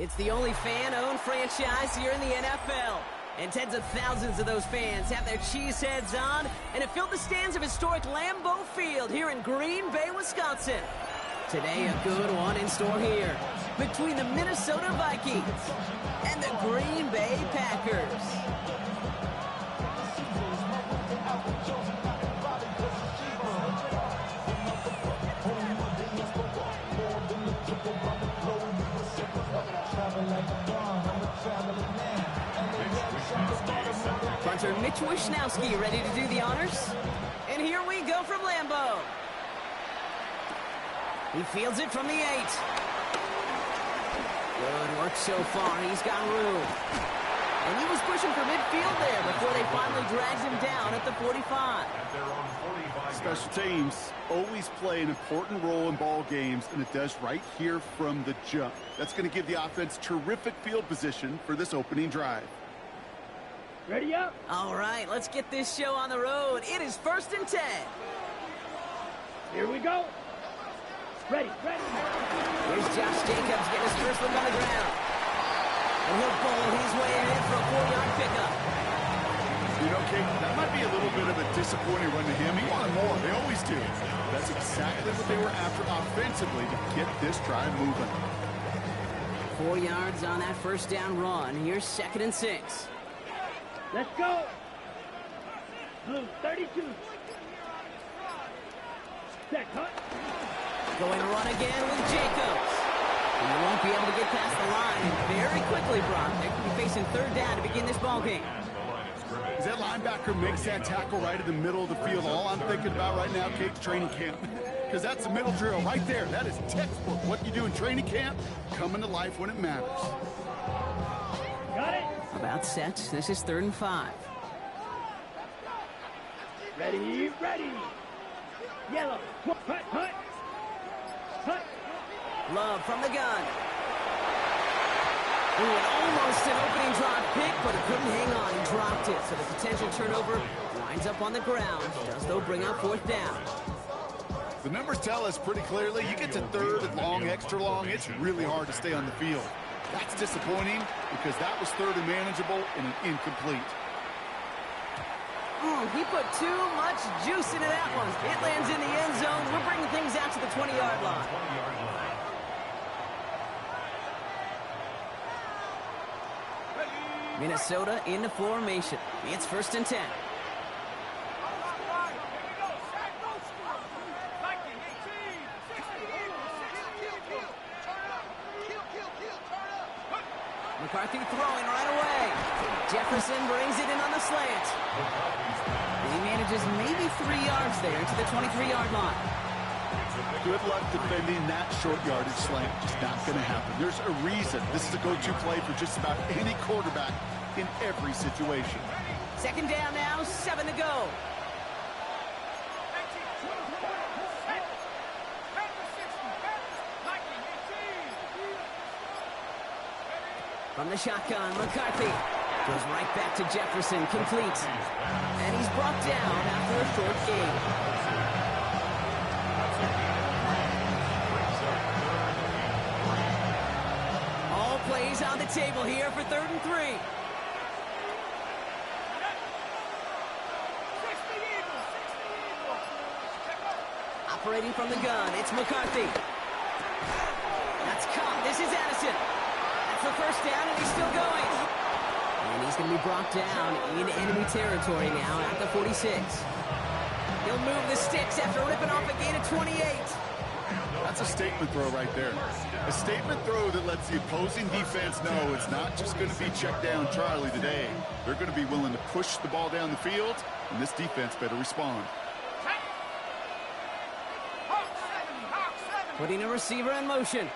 It's the only fan-owned franchise here in the NFL. And tens of thousands of those fans have their cheeseheads on, and have filled the stands of historic Lambeau Field here in Green Bay, Wisconsin. Today, a good one in store here between the Minnesota Vikings and the Green Bay Packers. Punter Mitch Wishnowski ready to do the honors. And here we go from Lambeau. He fields it from the 8. Good work so far. He's got room. And he was pushing for midfield there before they finally dragged him down at the 45. Special teams always play an important role in ball games, and it does right here from the jump. That's going to give the offense terrific field position for this opening drive. Ready up? All right, let's get this show on the road. It is 1st and 10. Here we go. Ready. Here's Josh Jacobs getting his first look on the ground. And he'll bowl his way in for a 4-yard pickup. You know, Kate, that might be a little bit of a disappointing run to him. He wanted more. They always do. That's exactly what they were after offensively to get this drive moving. 4 yards on that first down run. Here's 2nd and 6. Let's go. Blue 32. Set, cut. Going to run again with Jacobs. He won't be able to get past the line. And very quickly, Brock, they could be facing 3rd down to begin this ball game. As that linebacker makes that tackle right in the middle of the field, all I'm thinking about right now, Kate, training camp. Because that's the middle drill right there. That is textbook. What you do in training camp, coming to life when it matters. Got it. About set. This is 3rd and 5. Ready. Yellow. Hut. Love from the gun. Ooh, and almost an opening drop pick, but he couldn't hang on. He dropped it, so the potential turnover winds up on the ground. Does, though, bring up 4th down. The numbers tell us pretty clearly, you get to 3rd and long, extra long, it's really hard to stay on the field. That's disappointing because that was 3rd and manageable and an incomplete. He put too much juice into that one. It lands in the end zone. We're bringing things out to the 20-yard line. Minnesota into formation. It's 1st and 10. McCarthy throwing right away. Jefferson brings it in on the slant. He manages maybe 3 yards there to the 23-yard line. Good luck defending that short yardage slant. Just not going to happen. There's a reason this is a go-to play for just about any quarterback in every situation. 2nd down now, 7 to go. From the shotgun, McCarthy goes right back to Jefferson, complete. And he's brought down after a short gain. All plays on the table here for 3rd and 3. Operating from the gun, it's McCarthy. That's caught. This is Addison. For 1st down, and he's still going. And he's going to be brought down in enemy territory now at the 46. He'll move the sticks after ripping off a gain of 28. That's a statement throw right there. A statement throw that lets the opposing defense know it's not just going to be check down Charlie today. They're going to be willing to push the ball down the field, and this defense better respond. Putting a receiver in motion.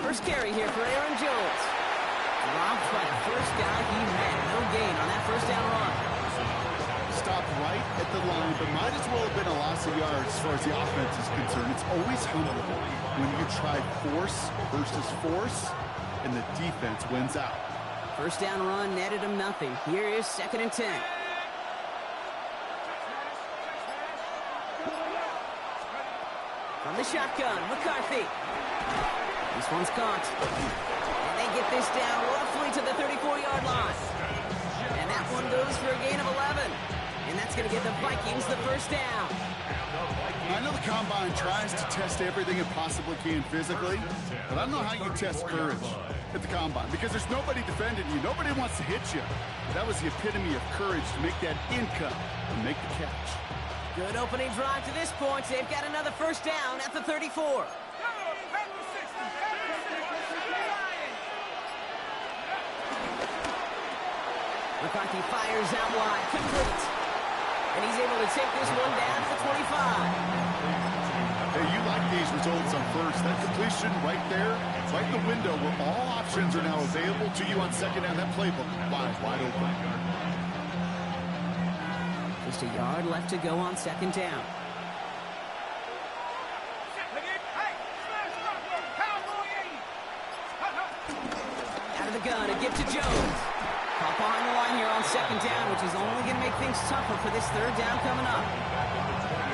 First carry here for Aaron Jones. Dropped by the first guy he met. No gain on that 1st down run. Stopped right at the line, but might as well have been a loss of yards as far as the offense is concerned. It's always humbling when you try force versus force, and the defense wins out. 1st down run netted him nothing. Here is 2nd and 10. From the shotgun, McCarthy. This one's caught. And they get this down roughly to the 34-yard line. And that one goes for a gain of 11. And that's going to give the Vikings the first down. I know the Combine tries to test everything it possibly can physically, but I don't know how you test courage at the Combine because there's nobody defending you. Nobody wants to hit you. That was the epitome of courage to make that in cut and make the catch. Good opening drive to this point. They've got another first down at the 34. McCarthy fires out wide, complete. And he's able to take this one down to the 25. Hey, you like these results on first. That completion right there, right in the window where all options are now available to you on second down. That playbook wide open. Just a yard left to go on second down. Out of the gun, a give to Jones. Caught behind the line here on second down, which is only going to make things tougher for this third down coming up.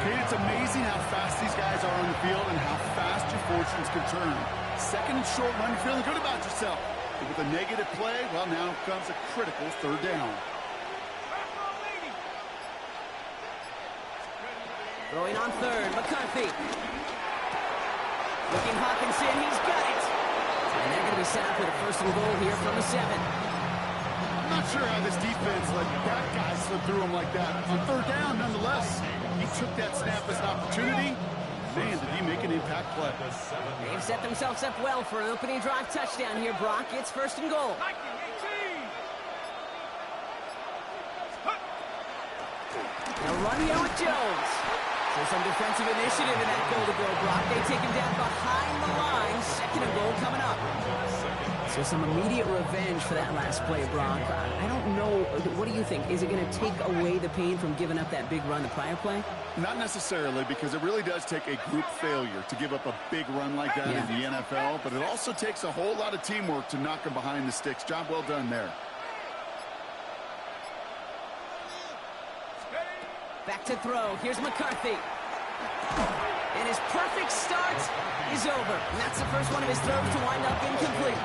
Kate, it's amazing how fast these guys are on the field and how fast your fortunes can turn. Second and short run, you're feeling good about yourself. But with a negative play, well, now comes a critical third down. Throwing on third, McCarthy. Looking Hawkinson, he's got it. And they're going to be set up for the first and goal here from the 7. I'm not sure how this defense let that guy slip through him like that. On third down, nonetheless, he took that snap as an opportunity. Man, did he make an impact play. They've set themselves up well for an opening drive touchdown here, Brock. It's first and goal. Now run here with Jones. So some defensive initiative in that goal to go, Brock. They take him down behind the line. Second and goal coming up. So some immediate revenge for that last play, Brock. I don't know. What do you think? Is it going to take away the pain from giving up that big run the prior play? Not necessarily, because it really does take a group failure to give up a big run like that in the NFL. But it also takes a whole lot of teamwork to knock him behind the sticks. Job well done there. Back to throw. Here's McCarthy. And his perfect start is over. And that's the first one of his throws to wind up incomplete.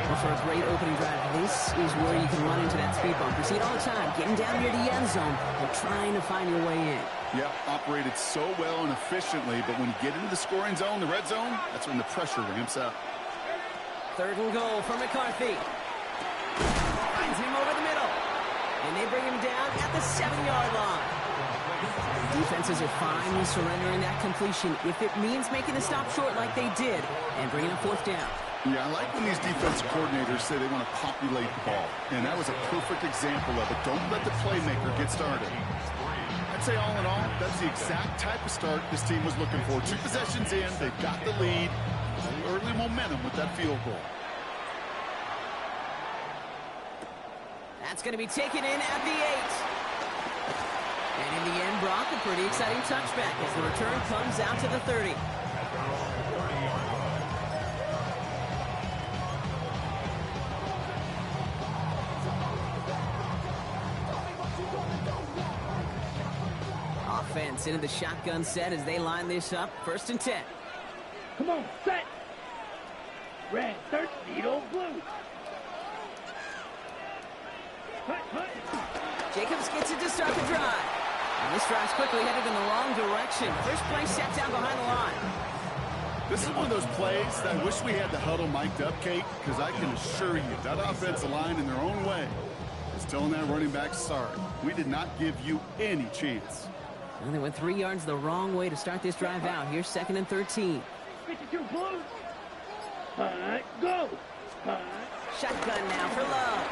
Well, for a great opening drive, this is where you can run into that speed bump. You see it all the time. Getting down near the end zone and trying to find your way in. Yeah, operated so well and efficiently, but when you get into the scoring zone, the red zone, that's when the pressure ramps up. Third and goal for McCarthy. Finds him over the middle. And they bring him down at the 7-yard line. Defenses are finally surrendering that completion if it means making a stop short like they did and bringing a fourth down. Yeah, I like when these defensive coordinators say they want to populate the ball. And that was a perfect example of it. Don't let the playmaker get started. I'd say all in all, that's the exact type of start this team was looking for. 2 possessions in, they've got the lead. Early momentum with that field goal. That's going to be taken in at the 8. And in the end, Brock, a pretty exciting touchback as the return comes out to the 30. Offense into the shotgun set as they line this up. First and 10. Come on, set. Red, third, needle, blue. Jacobs gets it to start the drive. And this drive's quickly headed in the wrong direction. First play set down behind the line. This is one of those plays that I wish we had the huddle mic'd up, Kate, because I can assure you that offensive line in their own way is telling that running back, sorry, we did not give you any chance. Well, they went 3 yards the wrong way to start this drive out. Here's second and 13. 52 blue. Go. Shotgun now for Love.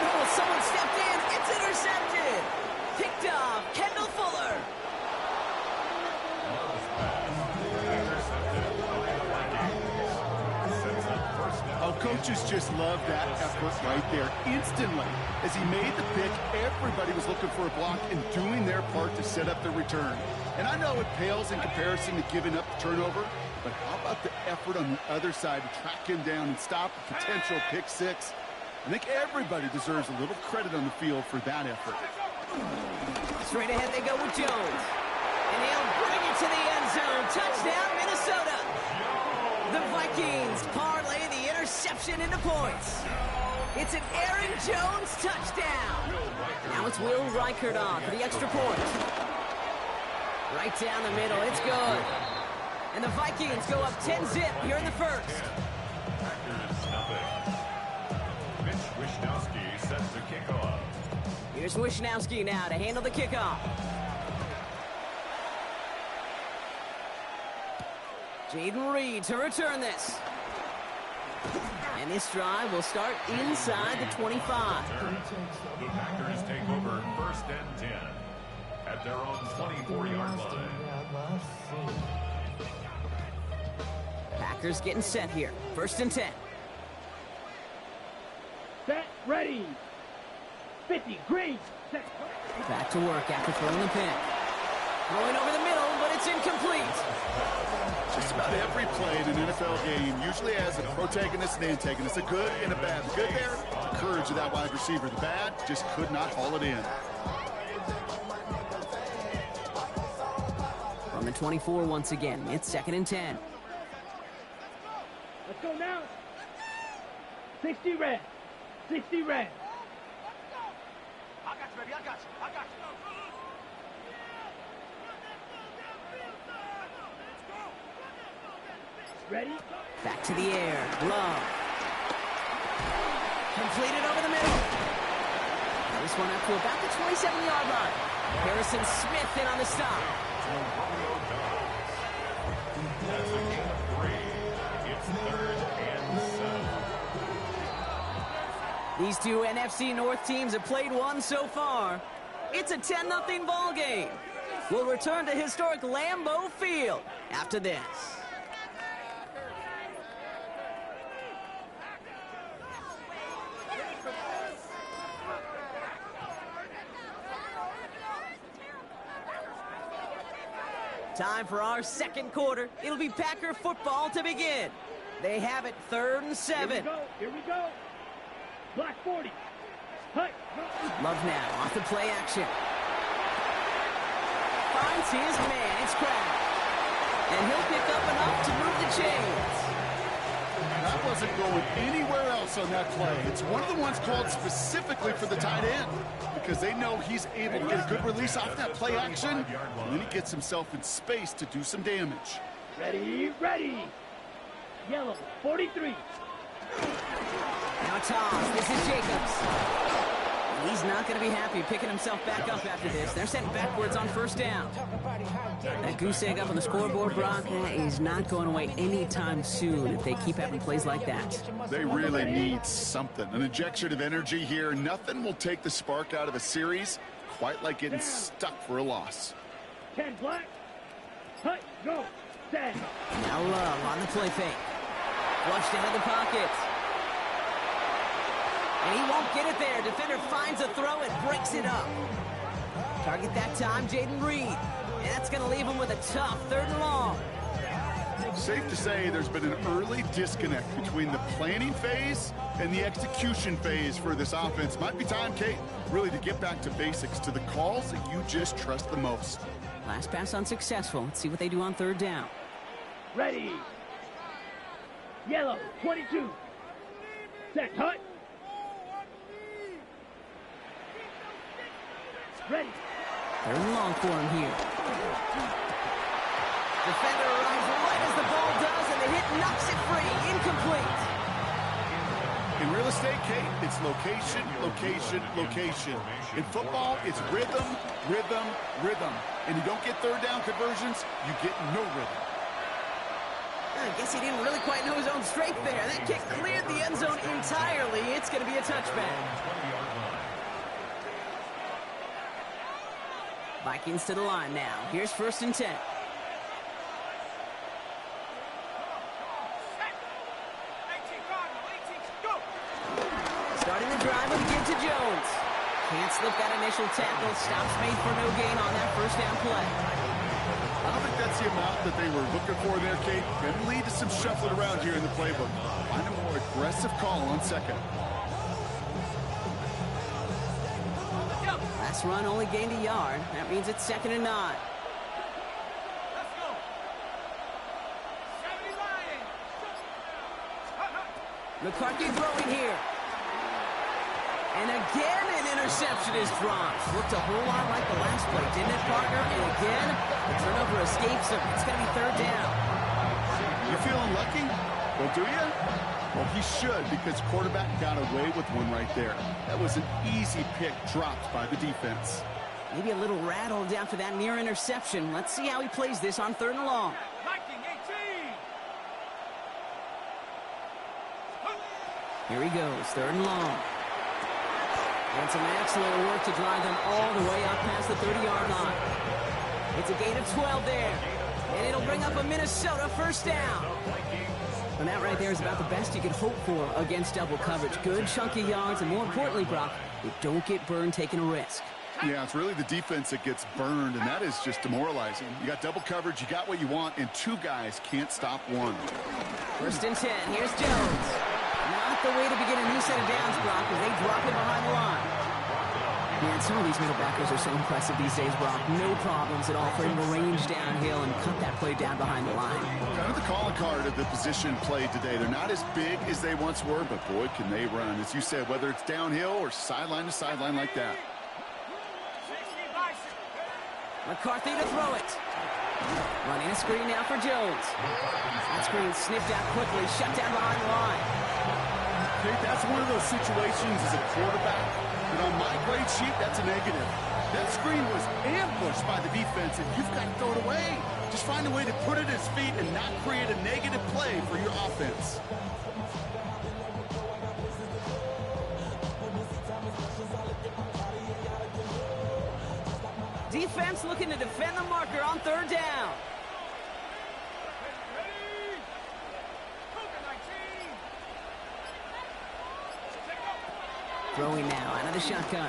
Oh, someone stepped in. It's intercepted. Picked off. Kendall Fuller. Oh, coaches just love that effort right there. Instantly, as he made the pick, everybody was looking for a block and doing their part to set up the return. And I know it pales in comparison to giving up the turnover, but how about the effort on the other side to track him down and stop a potential pick six? I think everybody deserves a little credit on the field for that effort. Straight ahead they go with Jones. And he'll bring it to the end zone. Touchdown, Minnesota. interception into points. It's an Aaron Jones touchdown. Now it's Will Reichert on for the extra point. Right down the middle, it's good. And the Vikings go up 10-zip here in the first. Mitch Wishnowsky sets the kickoff. Here's Wishnowsky now to handle the kickoff. Jaden Reed to return this. And this drive will start inside the 25. The Packers take over 1st and 10 at their own 24-yard line. Packers getting set here. 1st and 10. Set, ready. 50, green, set. Back to work after throwing the pick. Throwing over the middle, but it's incomplete. Just about every play in an NFL game usually has a protagonist and antagonist, a good and a bad. The good there, the courage of that wide receiver. The bad just could not haul it in. On the 24 once again, it's 2nd and 10. Let's go now. 60 red. 60 red. I got you, baby. I got you. I got you. Ready? Back to the air. Love. Completed over the middle. This one up to about the 27-yard line. Harrison Smith in on the stop. That's a gain of 3. It's 3rd and 7. These two NFC North teams have played one so far. It's a 10-0 ball game. We'll return to historic Lambeau Field after this. Time for our second quarter. It'll be Packer football to begin. They have it 3rd and 7. Here we go. Here we go. Black 40. Hey. Love now off the play action. Finds his man. It's Crowder. And he'll pick up enough to move the chains. That wasn't going anywhere else on that play. It's one of the ones called specifically for the tight end because they know he's able to get a good release off that play action, and then he gets himself in space to do some damage. Ready, ready. Yellow, 43. Now toss. This is Jacobs. He's not going to be happy picking himself back up after this. They're sent backwards on 1st down. That goose egg up on the scoreboard, Brock, is not going away anytime soon if they keep having plays like that. They really need something. An injection of energy here. Nothing will take the spark out of a series quite like getting stuck for a loss. 10 black. Hey, go. Set. Now Love on the play fake. Flushed into the pocket. And he won't get it there. Defender finds a throw and breaks it up. Target that time, Jaden Reed. And that's going to leave him with a tough 3rd and long. Safe to say there's been an early disconnect between the planning phase and the execution phase for this offense. Might be time, Kate, really to get back to basics, to the calls that you just trust the most. Last pass unsuccessful. Let's see what they do on 3rd down. Ready. Yellow, 22. Set, hut. Ready. 3rd and long for him here. Defender arrives right as the ball does, and the hit knocks it free. Incomplete. In real estate, Kate, it's location, location, location. In football, it's rhythm, rhythm, rhythm. And you don't get 3rd down conversions, you get no rhythm. I guess he didn't really quite know his own strength there. That kick cleared the end zone entirely. It's going to be a touchback. Vikings to the line now. Here's 1st and 10. Starting the drive with a give to Jones. Can't slip that initial tackle. Stops made for no gain on that 1st down play. I don't think that's the amount that they were looking for there, Kate. Going to lead to some shuffling around here in the playbook. Find a more aggressive call on 2nd. Last run only gained a yard. That means it's 2nd and 9. Let's go. 70 Lions. McCarthy throwing here. And again, an interception is dropped. Looked a whole lot like the last play, didn't it, partner? And again, the turnover escapes him. It's going to be third down. You feeling lucky? Well, do you? Well, he should, because quarterback got away with one right there. That was an easy pick dropped by the defense. Maybe a little rattled after that near interception. Let's see how he plays this on 3rd and long. Here he goes, 3rd and long. And some excellent work to drive them all the way up past the 30-yard line. It's a gain of 12 there. And it'll bring up a Minnesota first down. And that right there is about the best you could hope for against double coverage. Good chunky yards, and more importantly, Brock, you don't get burned taking a risk. Yeah, it's really the defense that gets burned, and that is just demoralizing. You got double coverage, you got what you want, and 2 guys can't stop one. 1st and 10, here's Jones. Not the way to begin a new set of downs, Brock, as they drop him behind the line. Man, some of these middle backers are so impressive these days, Brock. No problems at all for him to range downhill and cut that play down behind the line. Kind of the calling card of the position played today. They're not as big as they once were, but boy, can they run. As you said, whether it's downhill or sideline to sideline like that. McCarthy to throw it. Running a screen now for Jones. That screen sniffed out quickly, shut down behind the line. Okay, that's one of those situations as a quarterback, and on my grade sheet, that's a negative. That screen was ambushed by the defense, and you've got to throw it away. Just find a way to put it at his feet and not create a negative play for your offense. Defense looking to defend the marker on 3rd down. Throwing now out of the shotgun.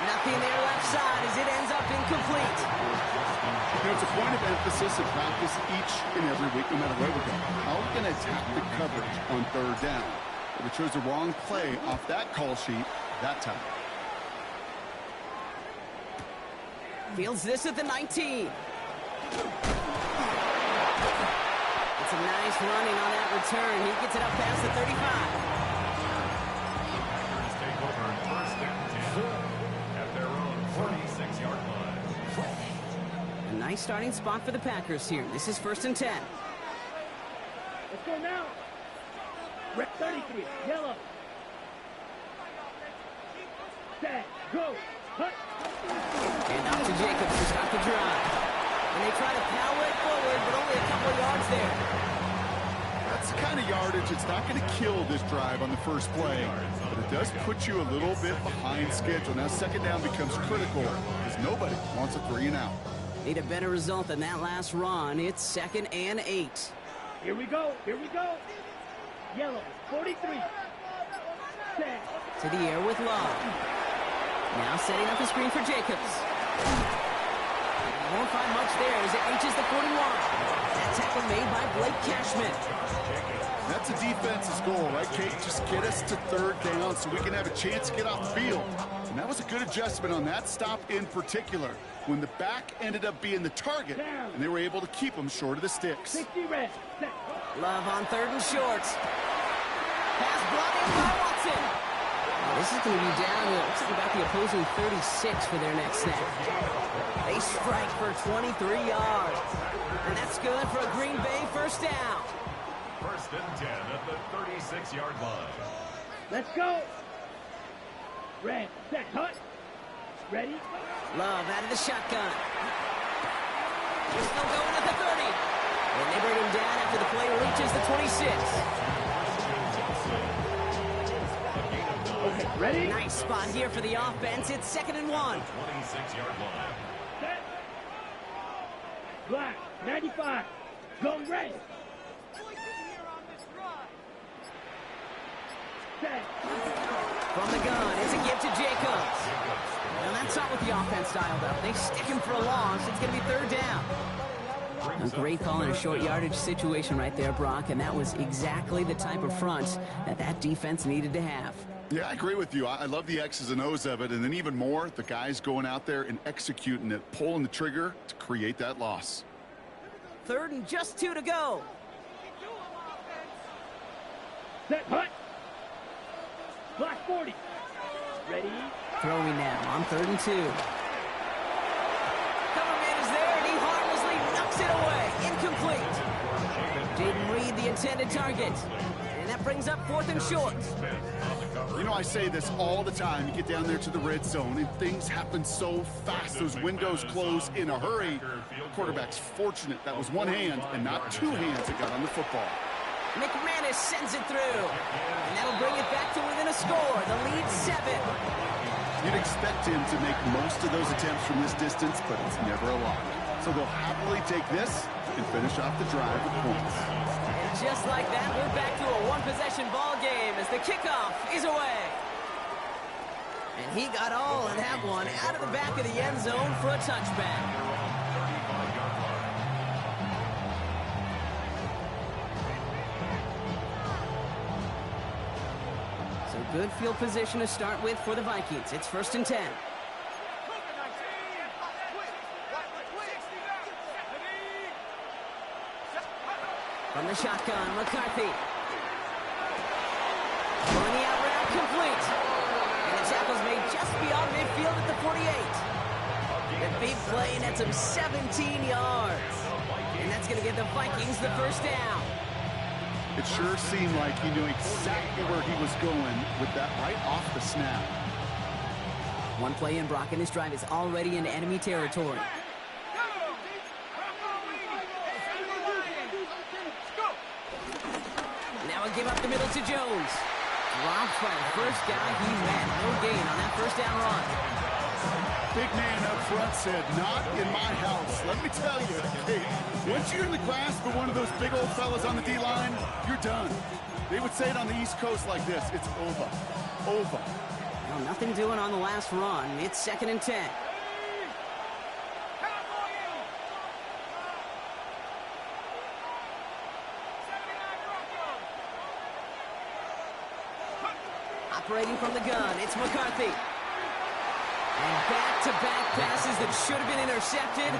Nothing there left side as it ends up incomplete. You know, it's a point of emphasis in practice each and every week, no matter where we go. How are we going to attack the coverage on 3rd down? But we chose the wrong play off that call sheet that time. Fields this at the 19. It's a nice running on that return. He gets it up past the 35. Take over 1st and 10 at their own 46-yard line. A nice starting spot for the Packers here. This is 1st and 10. Let's go now. Red 33, yellow. Set, go, hut. And out to Jacobs to start the drive. And they try to power it forward, but only a couple of yards there. That's the kind of yardage. It's not going to kill this drive on the first play, but it does put you a little bit behind schedule. Now 2nd down becomes critical because nobody wants a 3 and out. Need a better result than that last run. It's 2nd and 8. Here we go, here we go. Yellow, 43. Set. To the air with Love. Now setting up a screen for Jacobs. Won't find much there as it reaches the 41. That tackle made by Blake Cashman. That's a defense's goal, right, Kate? Just get us to 3rd down so we can have a chance to get off the field. And that was a good adjustment on that stop in particular, when the back ended up being the target, and they were able to keep him short of the sticks. 60 red. Set. Love on 3rd and short. Pass brought in by Watson. This is going to be downhill. Looks like about the opposing 36 for their next snap. They strike for 23 yards. And that's good for a Green Bay first down. 1st and 10 at the 36-yard line. Let's go. Red, set, hut. Ready? Love out of the shotgun. They're still going at the 30. And they bring him down after the play reaches the 26. Okay, ready? Nice spot here for the offense. It's 2nd and 1. 26-yard line. Set. Black, 95. Go red. Set. From the gun, it's a give to Jacobs. Now that's not what the offense dialed up. They stick him for a loss. It's going to be 3rd down. A great call in a short yardage situation right there, Brock, and that was exactly the type of front that defense needed to have. Yeah, I agree with you. I love the X's and O's of it, and then even more, the guys going out there and executing it, pulling the trigger to create that loss. 3rd and just 2 to go. Set, hut. Block 40. Ready? Throwing now on 3rd and 2. Cover man is there, and he harmlessly knocks it away. Incomplete. Didn't read the intended target. And that brings up 4th and short. You know, I say this all the time. You get down there to the red zone, and things happen so fast. Those windows close in a hurry. The quarterback's fortunate that was one hand and not two hands that got on the football. McManus sends it through. And that'll bring it back to within a score. The lead 7. You'd expect him to make most of those attempts from this distance, but it's never a lot. So they'll happily take this and finish off the drive with points. And just like that, we're back to a one-possession ball game as the kickoff is away. And he got all of that one out of the back of the end zone for a touchback. Good field position to start with for the Vikings. It's 1st and 10. From the shotgun, McCarthy. Throwing the out route complete. And the tackle's made just beyond midfield at the 48. The big play, and that's him 17 yards. And that's going to give the Vikings the first down. It sure seemed like he knew exactly where he was going with that right off the snap. One play in, Brock, and this drive is already in enemy territory. Now a give up the middle to Jones. Dropped by the first guy he met. No gain on that first down run. Big man up front said, not in my house. Let me tell you, hey, once you're in the grasp of one of those big old fellas on the D-line, you're done. They would say it on the East Coast like this, it's over. Over. Well, nothing doing on the last run. It's 2nd and 10. Operating from the gun, it's McCarthy. And back-to-back passes that should have been intercepted.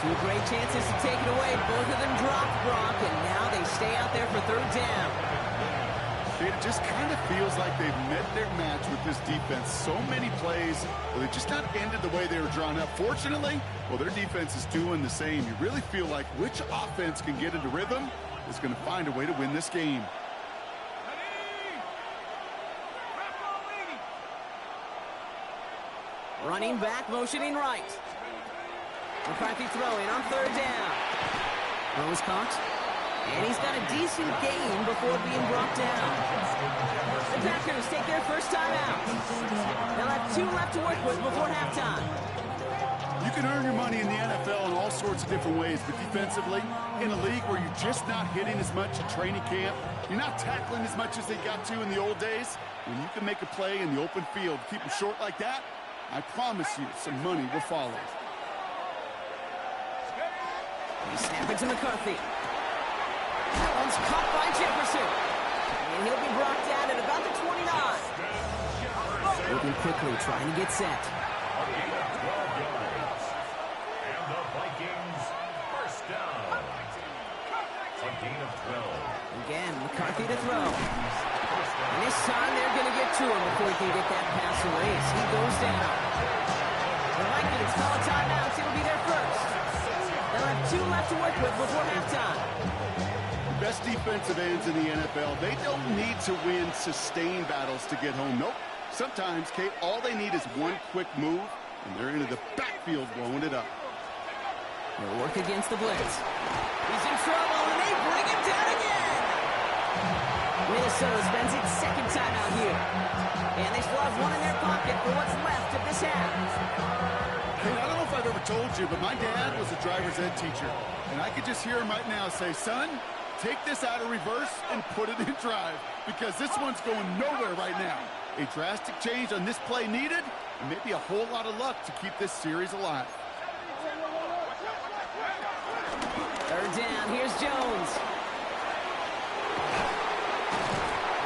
2 great chances to take it away. Both of them dropped, Brock, and now they stay out there for 3rd down. It just kind of feels like they've met their match with this defense. So many plays, well, they just not ended the way they were drawn up. Fortunately, well, their defense is doing the same. You really feel like which offense can get into rhythm is going to find a way to win this game. Running back, motioning right. McCarthy throwing on 3rd down. Throw is caught. And he's got a decent gain before being brought down. The Packers take their first time out. They'll have 2 left to work with before halftime. You can earn your money in the NFL in all sorts of different ways, but defensively, in a league where you're just not hitting as much at training camp, you're not tackling as much as they got to in the old days, when you can make a play in the open field, keep them short like that, I promise you some money will follow. He snapped it to McCarthy. That one's caught by Jefferson. And he'll be brought down at about the 29. Moving quickly, trying to get set. And the Vikings first down. A gain of 12. Again, McCarthy to throw. And this time they're going to get to him before he can get that pass away as he goes down. The Vikings call a timeout. It'll be their first. They'll have 2 left to work with before halftime. Best defensive ends in the NFL, they don't need to win sustained battles to get home. Nope. Sometimes, Kate, all they need is one quick move, and they're into the backfield blowing it up. They'll work against the blitz. He's in trouble, and they bring him down again. Minnesota spends its 2nd time out here. And they still have 1 in their pocket for what's left of this half. Hey, I don't know if I've ever told you, but my dad was a driver's ed teacher. And I could just hear him right now say, son, take this out of reverse and put it in drive, because this one's going nowhere right now. A drastic change on this play needed, and maybe a whole lot of luck to keep this series alive. 3rd down, here's Jones.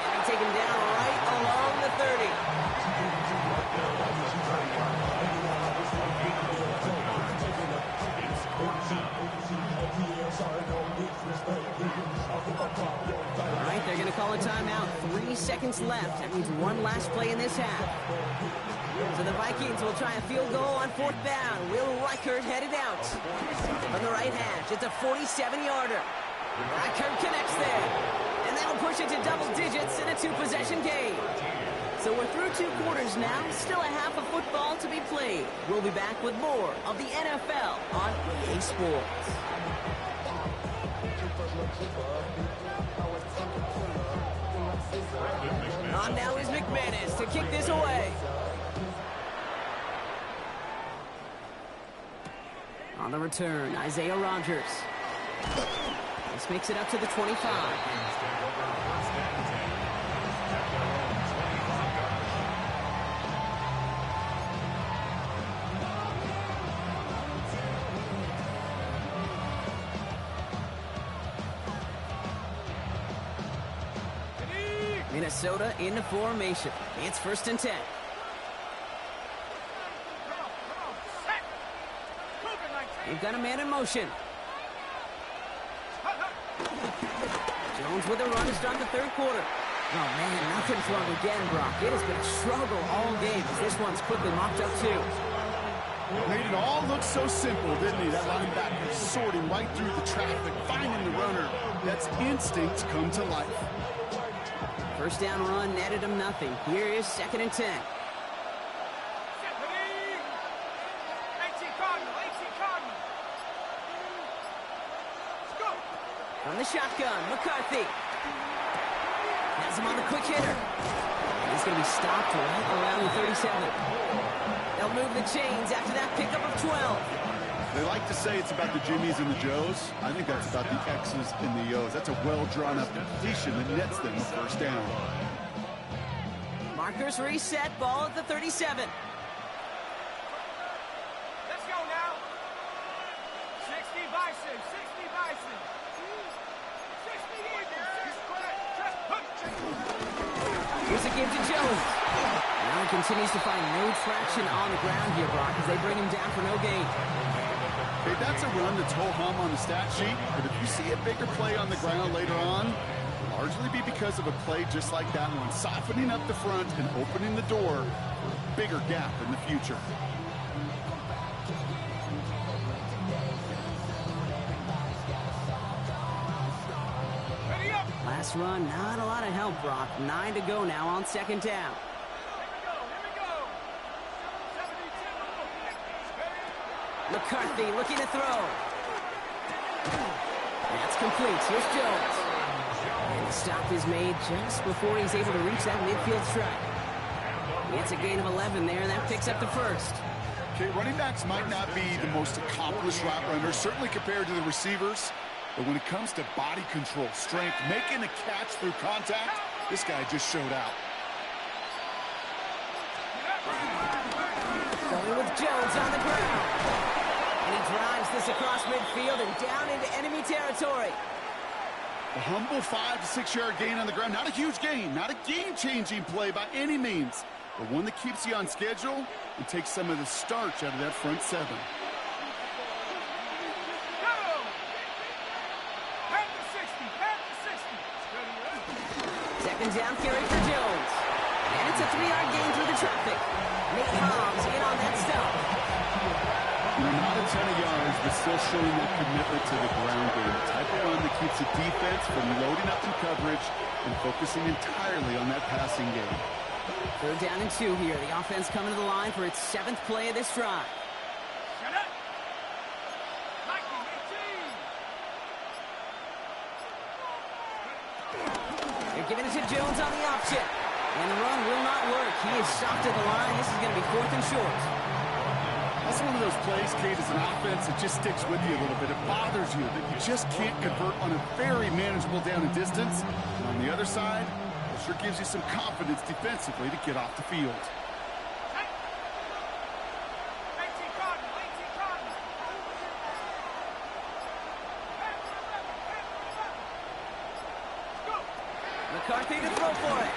And they take him down right along the 30. All right, they're going to call a timeout. 20 seconds left. That means one last play in this half. So the Vikings will try a field goal on 4th down. Will Reichert headed out from the right hash. It's a 47-yarder. Reichert connects there. And that'll push it to double digits in a 2-possession game. So we're through 2 quarters now. Still a half of football to be played. We'll be back with more of the NFL on EA Sports. On now is McManus to kick this away. On the return, Isaiah Rodgers. This makes it up to the 25. Minnesota into formation. It's 1st and 10. They've got a man in motion. Jones with a run to start the 3rd quarter. Oh, man, nothing for him again, Brock. It has been a struggle all game. This one's quickly mocked up, too. Made it all look so simple, didn't he? That linebacker sorting right through the traffic, finding the runner. That's instinct come to life. 1st down run netted him nothing. Here is 2nd and 10. From the shotgun, McCarthy. Has him on the quick hitter. He's going to be stopped right around the 37. They'll move the chains after that pickup of 12. They like to say it's about the Jimmies and the Joes. I think that's about the X's and the O's. That's a well-drawn-up completion that nets them a 1st down. Markers reset, ball at the 37. Let's go now. 60 Bison, 60 Bison. 60 Eagles, 6 Here's a give to Jones. Now he continues to find no traction on the ground here, Brock, as they bring him down for no gain. Hey, that's a run that's ho-hum on the stat sheet, but if you see a bigger play on the ground later on, it'll largely be because of a play just like that one, softening up the front and opening the door for a bigger gap in the future. Last run, not a lot of help, Brock. 9 to go now on 2nd down. McCarthy looking to throw. That's complete. Here's Jones. And the stop is made just before he's able to reach that midfield strike. It's a gain of 11 there, and that picks up the 1st. Okay, running backs might not be the most accomplished route runners, certainly compared to the receivers. But when it comes to body control, strength, making a catch through contact, this guy just showed out. Going with Jones on the ground. And he drives this across midfield and down into enemy territory. A humble 5 to 6 yard gain on the ground. Not a huge gain, not a game-changing play by any means, but one that keeps you on schedule and takes some of the starch out of that front 7. 2nd down carry for Jones. And it's a 3-yard gain through the traffic. Nate Hobbs in on that stop. Not a ton of yards, but still showing that commitment to the ground game. The type of run that keeps the defense from loading up in coverage and focusing entirely on that passing game. 3rd down and 2 here. The offense coming to the line for its 7th play of this drive. They're giving it to Jones on the option. And the run will not work. He is stopped at the line. This is going to be 4th and short. That's one of those plays, Kate, as an offense that just sticks with you a little bit. It bothers you that you just can't convert on a very manageable down and distance. And on the other side, it sure gives you some confidence defensively to get off the field. McCarthy to throw for it.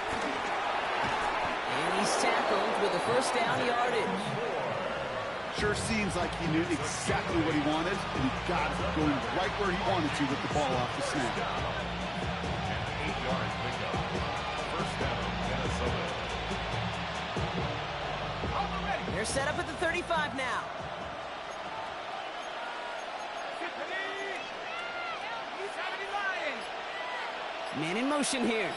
And he's tackled with the 1st down yardage. Sure seems like he knew exactly what he wanted, and he got it going right where he wanted to with the ball off the snap. 8 yards pickup. First down, Minnesota. They're set up at the 35 now. Man in motion here.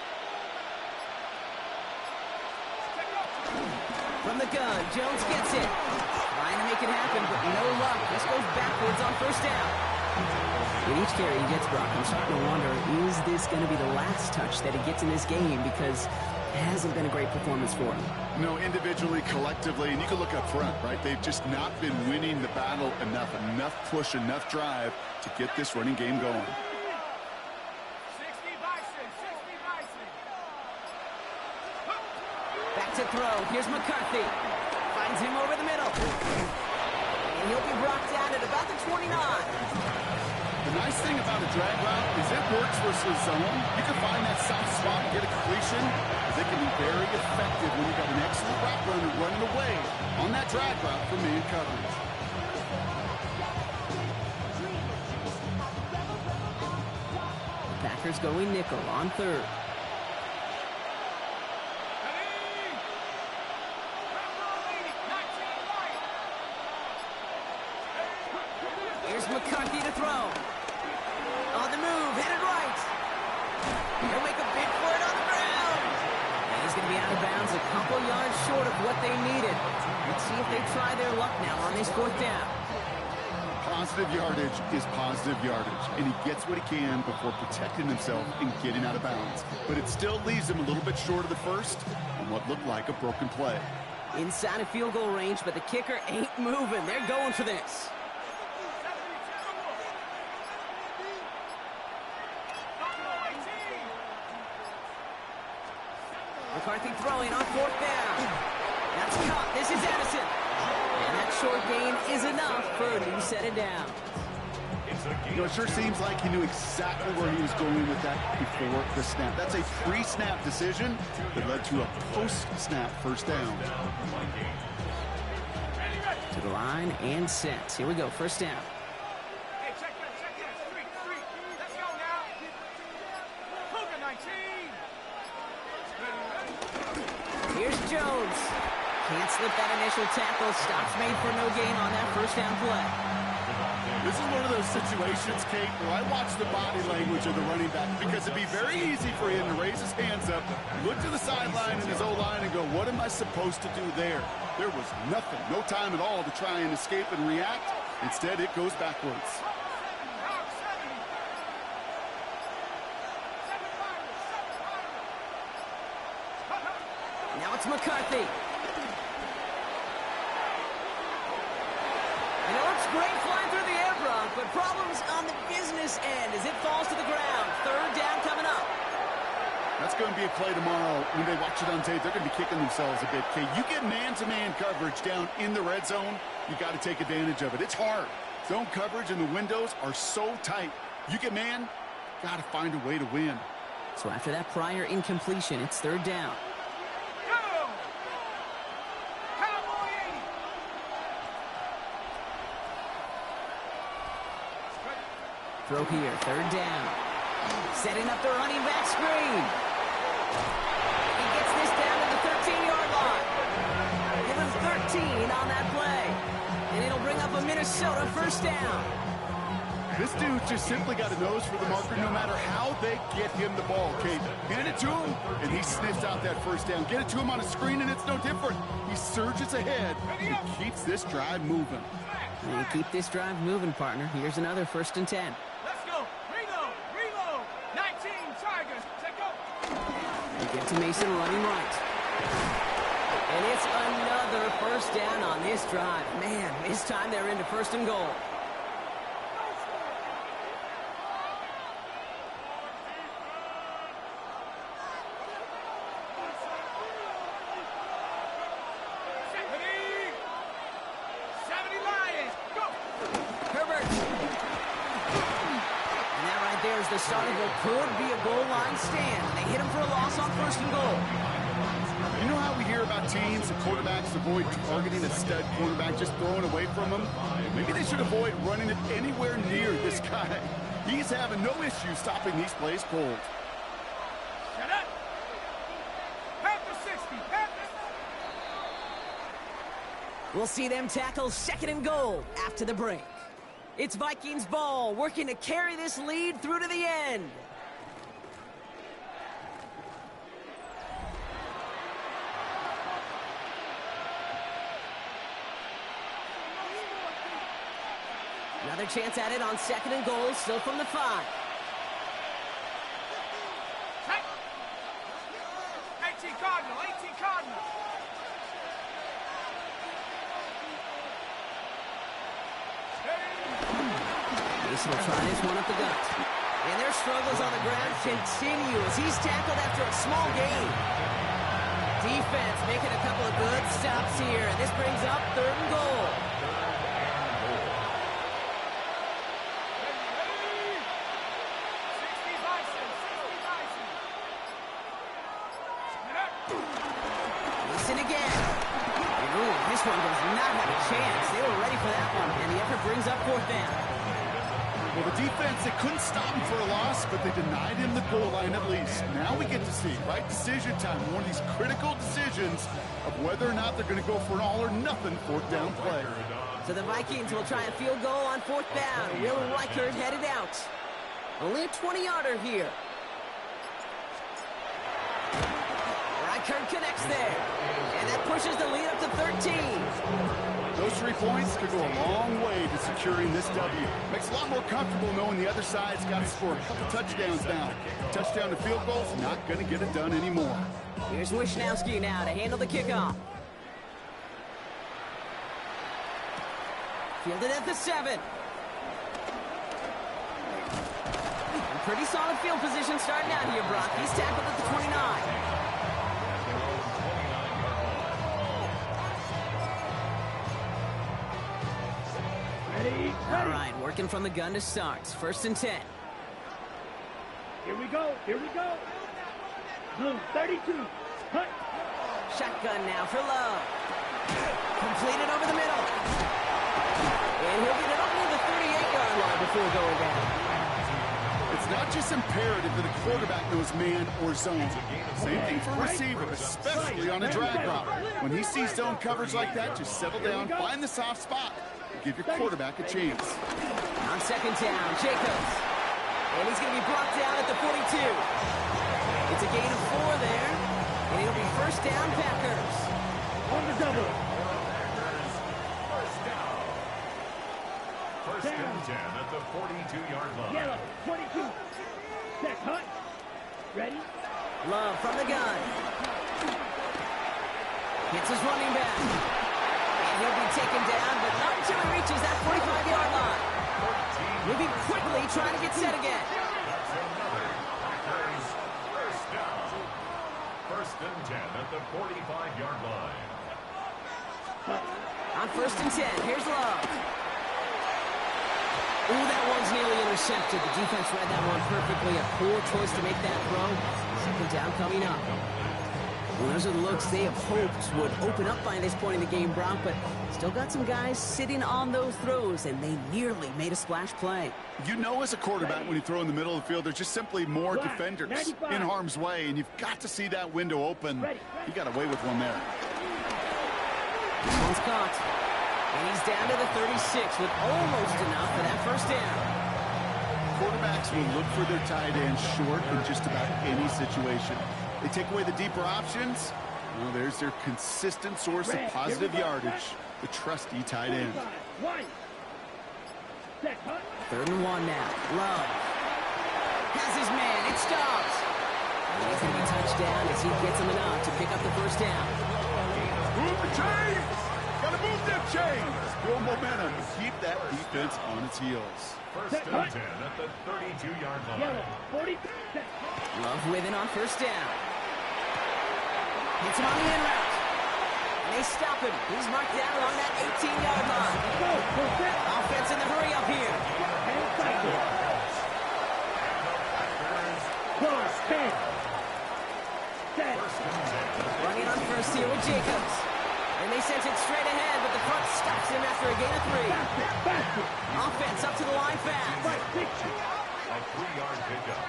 From the gun, Jones gets it. Trying to make it happen, but no luck. This goes backwards on first down. With each carry he gets, Brock, I'm starting to wonder, is this going to be the last touch that he gets in this game? Because it hasn't been a great performance for him. No, individually, collectively, and you can look up front, right? They've just not been winning the battle enough push, enough drive to get this running game going. Back to throw. Here's McCarthy. Finds him over the middle. And he'll be brought down at about the 29. The nice thing about a drag route is it works versus zone. You can find that soft spot and get a completion. They can be very effective when you've got an excellent route runner running away on that drag route from man coverage. Packers going nickel on third. Here's McCarthy to throw. On the move, headed right. He'll make a big for it on the ground. And he's going to be out of bounds a couple yards short of what they needed. Let's see if they try their luck now on this fourth down. Positive yardage is positive yardage, and he gets what he can before protecting himself and getting out of bounds. But it still leaves him a little bit short of the first on what looked like a broken play. Inside of field goal range, but the kicker ain't moving. They're going for this. McCarthy throwing on fourth down. That's caught. This is Edison. And that short gain is enough for a new set of downs. You know, it sure seems like he knew exactly where he was going with that before the snap. That's a pre-snap decision that led to a post-snap first down. To the line and set. Here we go. First down. Hey, check that. 3. Let's go now. Cougar 19. Here's Jones. Can't slip that initial tackle. Stops made for no gain on that first down play. This is one of those situations, Kate, where I watch the body language of the running back because it'd be very easy for him to raise his hands up, look to the sideline in his O-line and go, what am I supposed to do there? There was nothing, no time at all to try and escape and react. Instead, it goes backwards. Now it's McCarthy. And it looks great flying through the air, Brock, but problems on the business end as it falls to the ground. Third down coming up. That's going to be a play tomorrow. When they watch it on tape, they're going to be kicking themselves a bit. Kate, you get man-to-man coverage down in the red zone, you got to take advantage of it. It's hard. Zone coverage and the windows are so tight. You get man, got to find a way to win. So after that prior incompletion, it's third down. Throw here, third down. Setting up the running back screen. He gets this down to the 13-yard line. Give him 13 on that play. And it'll bring up a Minnesota first down. This dude just simply got a nose for the marker no matter how they get him the ball, Kate. Hand it to him, and he sniffs out that first down. Get it to him on a screen, and it's no different. He surges ahead and keeps this drive moving. And keep this drive moving, partner. Here's another 1st and 10. Let's go. Reload. 19 Tigers. Take go. They get to Mason running right. And it's another first down on this drive. Man, this time they're into 1st and goal. The start of what could be a goal line stand. They hit him for a loss on 1st and goal. You know how we hear about teams and quarterbacks avoid targeting a stud quarterback, just throwing away from him? Maybe they should avoid running it anywhere near this guy. He's having no issue stopping these plays cold. Shut up. We'll see them tackle 2nd and goal after the break. It's Vikings ball, working to carry this lead through to the end. Another chance at it on 2nd and goal, still from the 5. 18 Cardinal, 18 Cardinal. Mason will try this one up the gut. And their struggles on the ground continue as he's tackled after a small gain. Defense making a couple of good stops here, and this brings up 3rd and goal. Mason again. Ooh, this one does not have a chance. They were ready for that one, and the effort brings up 4th down. Well, the defense, they couldn't stop him for a loss, but they denied him the goal line at least. Now we get to see, right decision time, one of these critical decisions of whether or not they're going to go for an all-or-nothing 4th down play. So the Vikings will try a field goal on 4th down. Will Reichert headed out. Only a 20-yarder here. Reichert connects there. And that pushes the lead up to 13. Those 3 points could go a long way to securing this W. Makes it a lot more comfortable knowing the other side's got to score a couple touchdowns now. Touchdown to field goals, not going to get it done anymore. Here's Wisnowski now to handle the kickoff. Fielded at the 7. Pretty solid field position starting out here, Brock. He's tackled at the 29. All right, working from the gun to start. 1st and 10. Here we go. Here we go. Blue 32. Cut. Shotgun now for Love. Completed over the middle. And he'll get it up near the 38-yard line before going down. It's not just imperative that a quarterback knows man or zone. Same thing for a receiver, especially on a drag route. When he sees zone coverage like that, just settle down, find the soft spot. Give your quarterback a chance. On 2nd down, Jacobs. And he's going to be brought down at the 42. It's a gain of 4 there. And it'll be 1st down, Packers. On the double. First and 10 at the 42-yard line. Yellow 22. Check, hunt. Ready? Love from the gun. Hits his running back. He'll be taken down, but not until he reaches that 45-yard line. Moving quickly, trying to get set again. That's another Packers first down. 1st and 10 at the 45-yard line. On 1st and 10, here's Love. Ooh, that one's nearly intercepted. The defense read that one perfectly. A poor choice to make that throw. 2nd down coming up. Well, those are the looks they have hoped would open up by this point in the game, Brock, but still got some guys sitting on those throws, and they nearly made a splash play. You know as a quarterback when you throw in the middle of the field, there's just simply more defenders in harm's way, and you've got to see that window open. He got away with one there. This one's caught. And he's down to the 36 with almost enough for that 1st down. Quarterbacks will look for their tight end short in just about any situation. They take away the deeper options. Well, there's their consistent source of positive yardage, the trusty tight end. 3rd and 1 now. Love has his man. It stops. And he's going to be touched down as he gets him enough to pick up the 1st down. Move the chains! Gotta move them chains! Build momentum to keep that defense on its heels. 1st and 10 at the 32-yard line. Yellow 40. Love winning on 1st down. Hits him on the in route. And they stop him. He's marked down along that 18-yard line. Offense in the hurry up here. Running on 1st here with Jacobs. And they sent it straight ahead, but the front stops him after a gain of 3. Offense up to the line fast. A 3-yard pickup.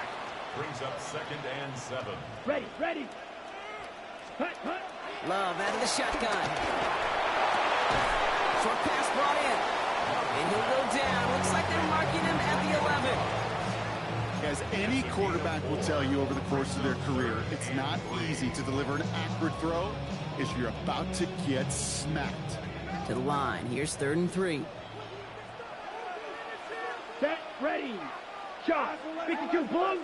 Brings up 2nd and 7. Ready. Love out of the shotgun. Short pass brought in. And he'll go down. Looks like they're marking him at the 11. As any quarterback will tell you over the course of their career, it's not easy to deliver an accurate throw as you're about to get smacked. To the line. Here's 3rd and 3. Set, ready. Shot. 52, blue.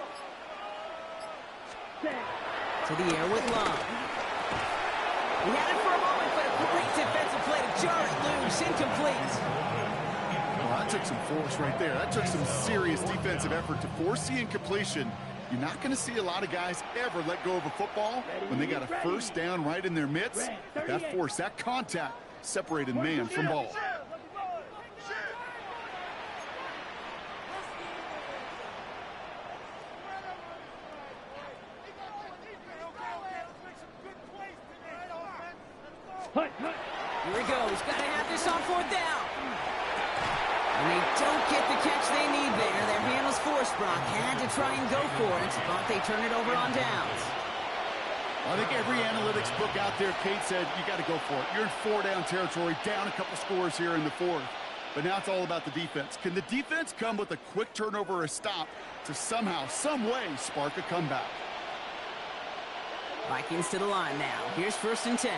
Set. To the air with Long. He had it for a moment, but a great defensive play to jar it loose. Incomplete. Well, that took some force right there. That took some serious defensive effort to force the incompletion. You're not going to see a lot of guys ever let go of a football when they got a first down right in their midst. But that force, that contact, separated man from ball. Hut, hut. Here he goes. Got to have this on 4th down. And they don't get the catch they need there. Their hand was forced, Brock. Had to try and go for it, but they turn it over on downs. I think every analytics book out there, Kate said, you got to go for it. You're in 4-down territory, down a couple scores here in the 4th. But now it's all about the defense. Can the defense come with a quick turnover or a stop to somehow, some way, spark a comeback? Vikings to the line now. Here's 1st and 10.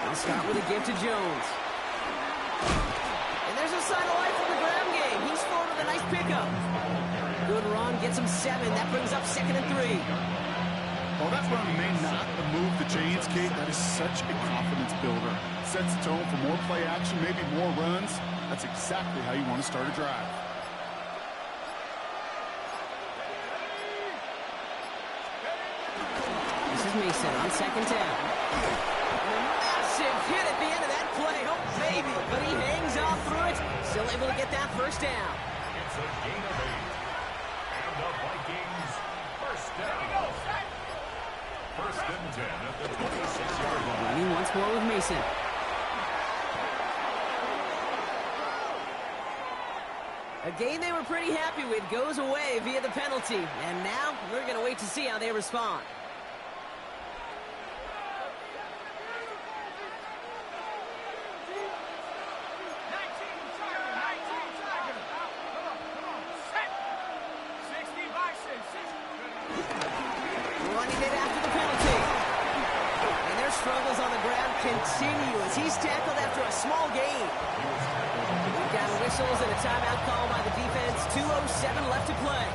They'll start with a give to Jones. And there's a sign of life in the ground game. He's forward with a nice pickup. Good run, gets him 7. That brings up 2nd and 3. Well, that run may not move the chains, Kate. That is such a confidence builder. Sets the tone for more play action, maybe more runs. That's exactly how you want to start a drive. This is Mason on 2nd down. Massive hit at the end of that play. Oh, baby. But he hangs on through it. Still able to get that 1st down. It's a gain of 8. And the Vikings, 1st down. 1st and 10 at the 26-yard line. Running once more with Mason. A game they were pretty happy with goes away via the penalty. And now we're going to wait to see how they respond. Running it after the penalty. And their struggles on the ground continue as he's tackled after a small gain. We've got whistles and a timeout call by the defense. 2:07 left to play.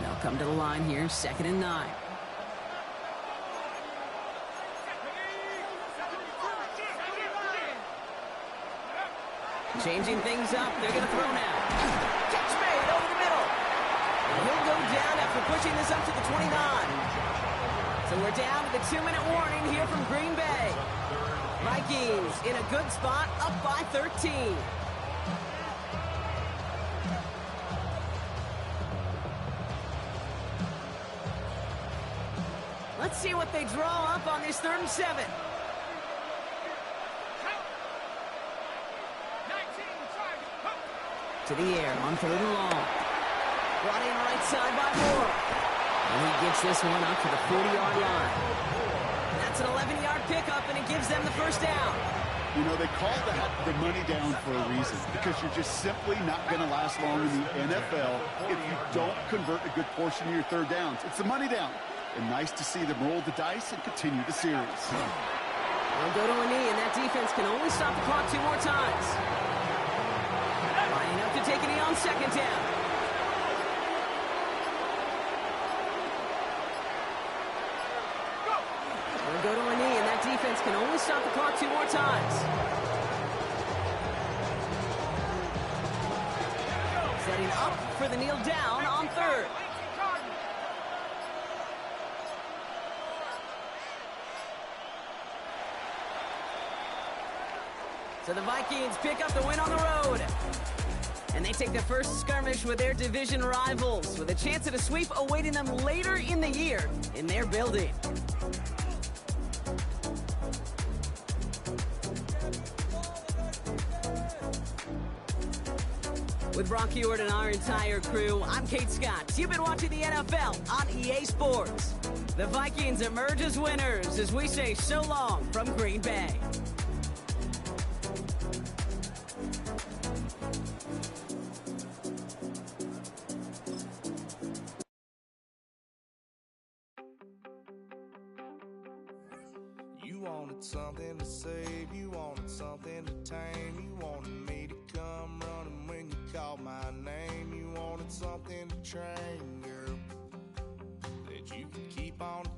They'll come to the line here, 2nd and 9. Changing things up, they're going to throw now. Catch made over the middle. And he'll go down after pushing this up to the 29. So we're down to the 2-minute warning here from Green Bay. Vikings in a good spot, up by 13. Let's see what they draw up on this 3rd and 7. To the air on 3rd and long. Brought in right side by Moore. And he gets this one up to the 40-yard line. That's an 11-yard pickup, and it gives them the 1st down. You know, they call that the money down for a reason, because you're just simply not going to last long in the NFL if you don't convert a good portion of your 3rd downs. It's the money down. And nice to see them roll the dice and continue the series. They'll go to a knee, and that defense can only stop the clock 2 more times. Lining up to take a knee on 2nd down. They'll go to a knee, and that defense can only stop the clock 2 more times. Setting up for the kneel down on 3rd. So the Vikings pick up the win on the road. And they take the first skirmish with their division rivals, with a chance at a sweep awaiting them later in the year in their building. With Brock Ewart and our entire crew, I'm Kate Scott. You've been watching the NFL on EA Sports. The Vikings emerge as winners as we say so long from Green Bay. You wanted something to save, you wanted something to tame, you wanted me to come running when you called my name, you wanted something to train, girl, that you could keep on